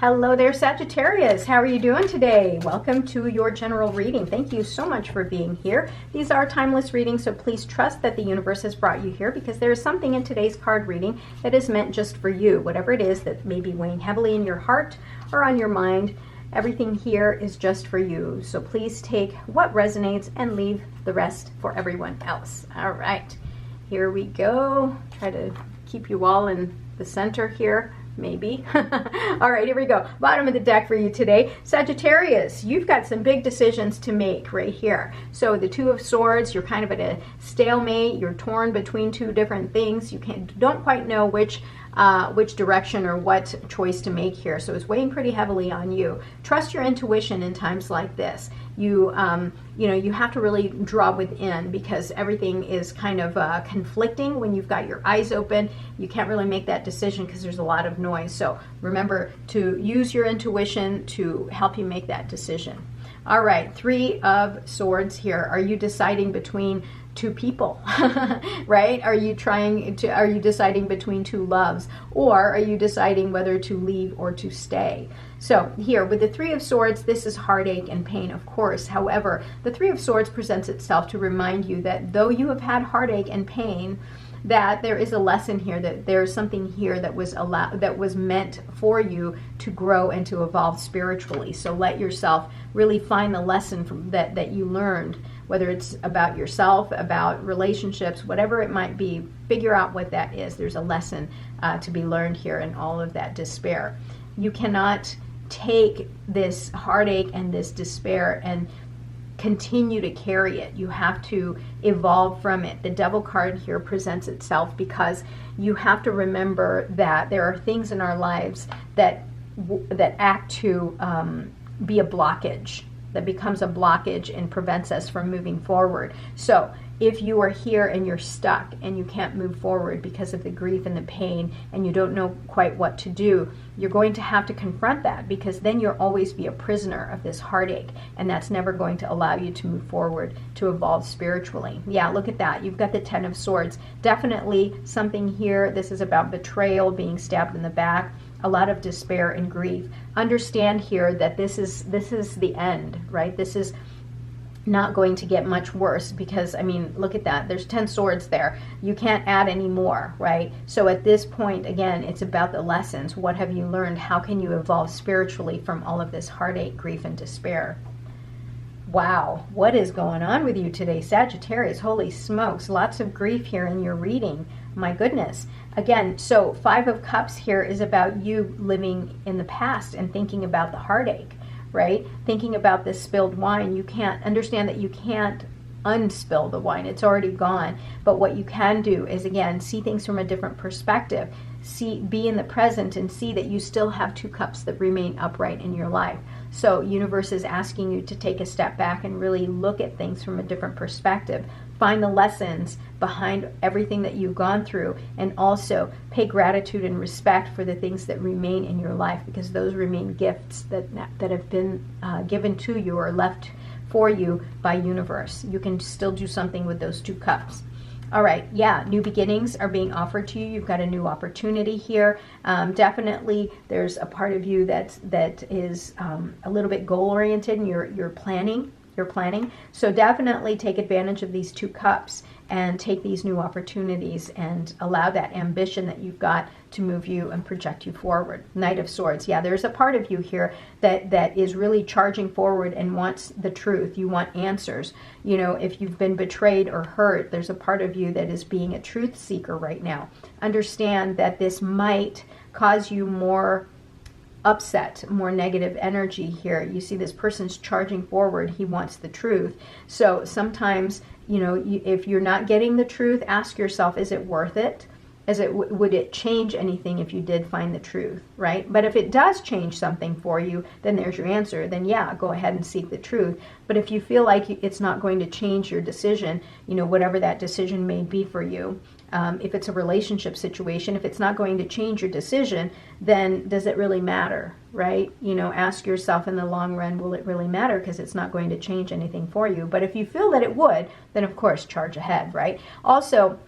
Hello there, Sagittarius. How are you doing today? Welcome to your general reading. Thank you so much for being here. These are timeless readings, so please trust that the universe has brought you here because there is something in today's card reading that is meant just for you. Whatever it is that may be weighing heavily in your heart or on your mind, everything here is just for you. So please take what resonates and leave the rest for everyone else. All right, here we go. Try to keep you all in the center here. Maybe. All right, here we go. Bottom of the deck for you today. Sagittarius, you've got some big decisions to make right here. So the Two of Swords, you're kind of at a stalemate. You're torn between two different things. You don't quite know which direction or what choice to make here. So it's weighing pretty heavily on you. Trust your intuition in times like this. You have to really draw within because everything is kind of conflicting when you've got your eyes open. You can't really make that decision because there's a lot of noise. So remember to use your intuition to help you make that decision. All right, Three of Swords here. Are you deciding between two people, right? Are you deciding between two loves, or are you deciding whether to leave or to stay? So here with the Three of Swords, this is heartache and pain, of course. However, the Three of Swords presents itself to remind you that though you have had heartache and pain, that there is a lesson here, that there's something here that was meant for you to grow and to evolve spiritually. So let yourself really find the lesson from that you learned, whether it's about yourself, about relationships, whatever it might be. Figure out what that is. There's a lesson to be learned here in all of that despair. You cannot take this heartache and this despair and continue to carry it. You have to evolve from it. The Devil card here presents itself because you have to remember that there are things in our lives that act to be a blockage, that becomes a blockage and prevents us from moving forward. So if you are here and you're stuck and you can't move forward because of the grief and the pain and you don't know quite what to do, you're going to have to confront that, because then you'll always be a prisoner of this heartache, and that's never going to allow you to move forward, to evolve spiritually. Yeah, look at that. You've got the Ten of Swords. Definitely something here. This is about betrayal, being stabbed in the back, a lot of despair and grief. Understand here that this is the end, right? This is not going to get much worse because, I mean, look at that. There's 10 swords there. You can't add any more, right? So at this point, again, it's about the lessons. What have you learned? How can you evolve spiritually from all of this heartache, grief, and despair? Wow, what is going on with you today, Sagittarius? Holy smokes, lots of grief here in your reading. My goodness. Again, so Five of Cups here is about you living in the past and thinking about the heartache, right? Thinking about this spilled wine. You can't understand that you can't unspill the wine. It's already gone. But what you can do is, again, see things from a different perspective. Be in the present and see that you still have two cups that remain upright in your life. So universe is asking you to take a step back and really look at things from a different perspective. Find the lessons behind everything that you've gone through, and also pay gratitude and respect for the things that remain in your life, because those remain gifts that have been given to you or left for you by universe. You can still do something with those two cups. All right, yeah, new beginnings are being offered to you. You've got a new opportunity here. Definitely, there's a part of you that is a little bit goal-oriented, and you're planning. So definitely take advantage of these two cups and take these new opportunities and allow that ambition that you've got to move you and project you forward. Knight of Swords. Yeah, there's a part of you here that is really charging forward and wants the truth. You want answers. You know, if you've been betrayed or hurt, there's a part of you that is being a truth seeker right now. Understand that this might cause you more upset, more negative energy here. You see this person's charging forward. He wants the truth. So sometimes, you know, if you're not getting the truth, ask yourself, is it worth it? Would it change anything if you did find the truth, right? But if it does change something for you, then there's your answer. Then yeah, go ahead and seek the truth. But if you feel like it's not going to change your decision, you know, whatever that decision may be for you, if it's a relationship situation, if it's not going to change your decision, then does it really matter, right? You know, ask yourself in the long run, will it really matter? Because it's not going to change anything for you. But if you feel that it would, then of course, charge ahead, right? Also,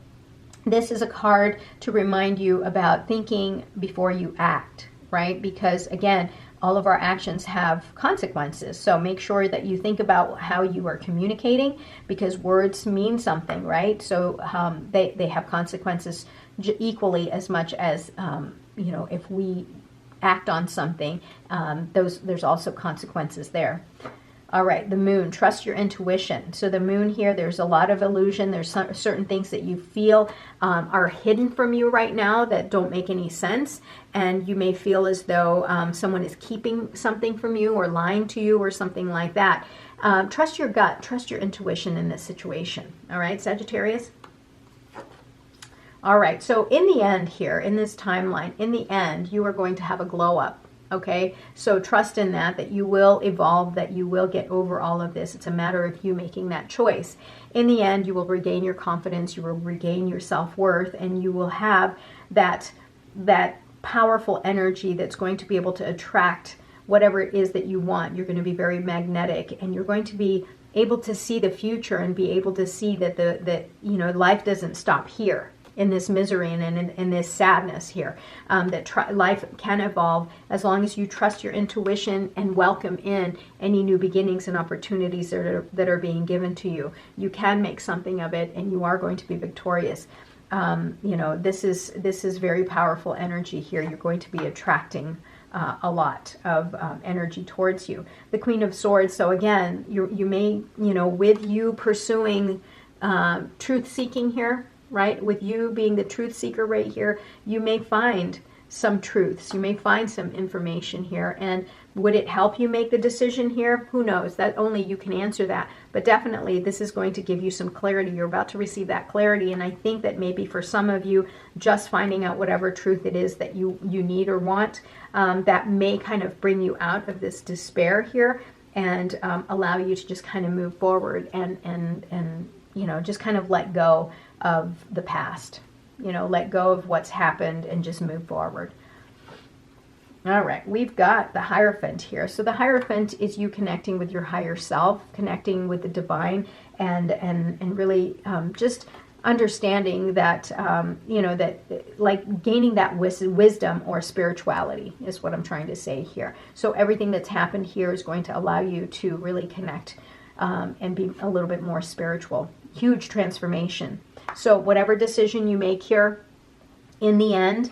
this is a card to remind you about thinking before you act, right? Because again, all of our actions have consequences. So make sure that you think about how you are communicating, because words mean something, right? So they have consequences equally as much as, if we act on something, there's also consequences there. All right, the moon, trust your intuition. So the moon here, there's a lot of illusion. There's certain things that you feel are hidden from you right now that don't make any sense. And you may feel as though someone is keeping something from you or lying to you or something like that. Trust your gut, trust your intuition in this situation. All right, Sagittarius? All right, so in the end here, in this timeline, in the end, you are going to have a glow up. Okay, so trust in that you will evolve, that you will get over all of this. It's a matter of you making that choice. In the end, you will regain your confidence, you will regain your self-worth, and you will have that powerful energy that's going to be able to attract whatever it is that you want. You're going to be very magnetic, and you're going to be able to see the future and be able to see that life doesn't stop here, in this misery and in this sadness here, life can evolve as long as you trust your intuition and welcome in any new beginnings and opportunities that are being given to you. You can make something of it, and you are going to be victorious. This is very powerful energy here. You're going to be attracting a lot of energy towards you. The Queen of Swords. So again, you may, with you pursuing truth seeking here, right? With you being the truth seeker right here, you may find some truths. You may find some information here. And would it help you make the decision here? Who knows? That only you can answer that. But definitely this is going to give you some clarity. You're about to receive that clarity. And I think that maybe for some of you, just finding out whatever truth it is that you need or want, that may kind of bring you out of this despair here and allow you to just kind of move forward and just kind of let go of the past, let go of what's happened and just move forward. All right, we've got the Hierophant here. So the Hierophant is you connecting with your higher self, connecting with the divine, and really just understanding that, that like gaining that wisdom or spirituality is what I'm trying to say here. So everything that's happened here is going to allow you to really connect and be a little bit more spiritual. Huge transformation. So whatever decision you make here, in the end,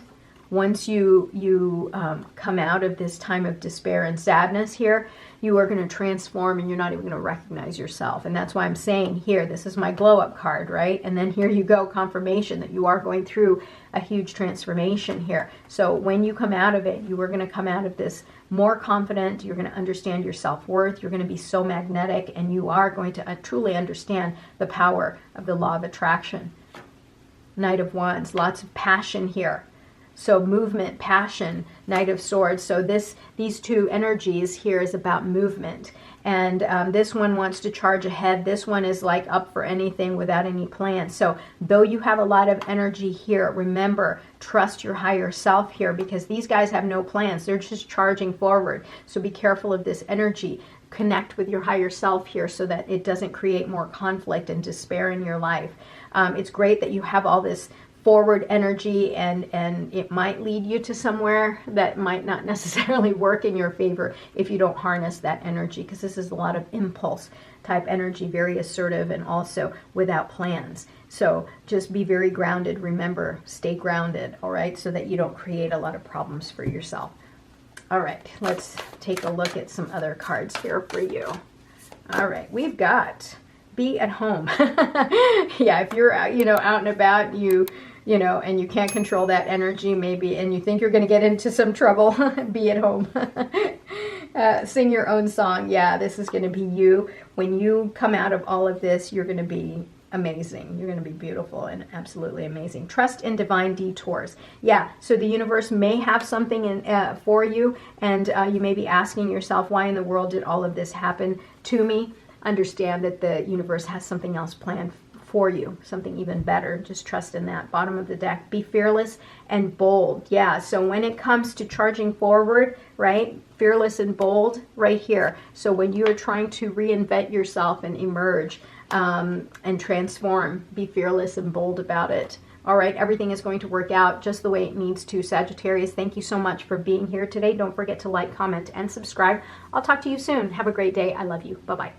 once you come out of this time of despair and sadness here, you are going to transform, and you're not even going to recognize yourself. And that's why I'm saying here, this is my glow up card, right? And then here you go, confirmation that you are going through a huge transformation here. So when you come out of it, you are going to come out of this more confident. You're going to understand your self-worth. You're going to be so magnetic, and you are going to truly understand the power of the law of attraction. Knight of Wands, lots of passion here. So movement, passion, Knight of Swords. So these two energies here is about movement. And this one wants to charge ahead. This one is like up for anything without any plan. So though you have a lot of energy here, remember, trust your higher self here, because these guys have no plans. They're just charging forward. So be careful of this energy. Connect with your higher self here so that it doesn't create more conflict and despair in your life. It's great that you have all this forward energy, and it might lead you to somewhere that might not necessarily work in your favor if you don't harness that energy, because this is a lot of impulse type energy, very assertive and also without plans. So just be very grounded. Remember, stay grounded, all right, so that you don't create a lot of problems for yourself. All right, let's take a look at some other cards here for you. All right, we've got be at home. Yeah, if you're out and about, and you can't control that energy maybe, and you think you're going to get into some trouble, be at home. Sing your own song. Yeah, this is going to be you. When you come out of all of this, you're going to be amazing. You're going to be beautiful and absolutely amazing. Trust in divine detours. Yeah, so the universe may have something for you, and you may be asking yourself, why in the world did all of this happen to me? Understand that the universe has something else planned for you, something even better. Just trust in that. Bottom of the deck, be fearless and bold. Yeah, so when it comes to charging forward, right, fearless and bold right here. So when you are trying to reinvent yourself and emerge and transform, be fearless and bold about it. All right, everything is going to work out just the way it needs to. Sagittarius, thank you so much for being here today. Don't forget to like, comment, and subscribe. I'll talk to you soon. Have a great day. I love you. Bye-bye.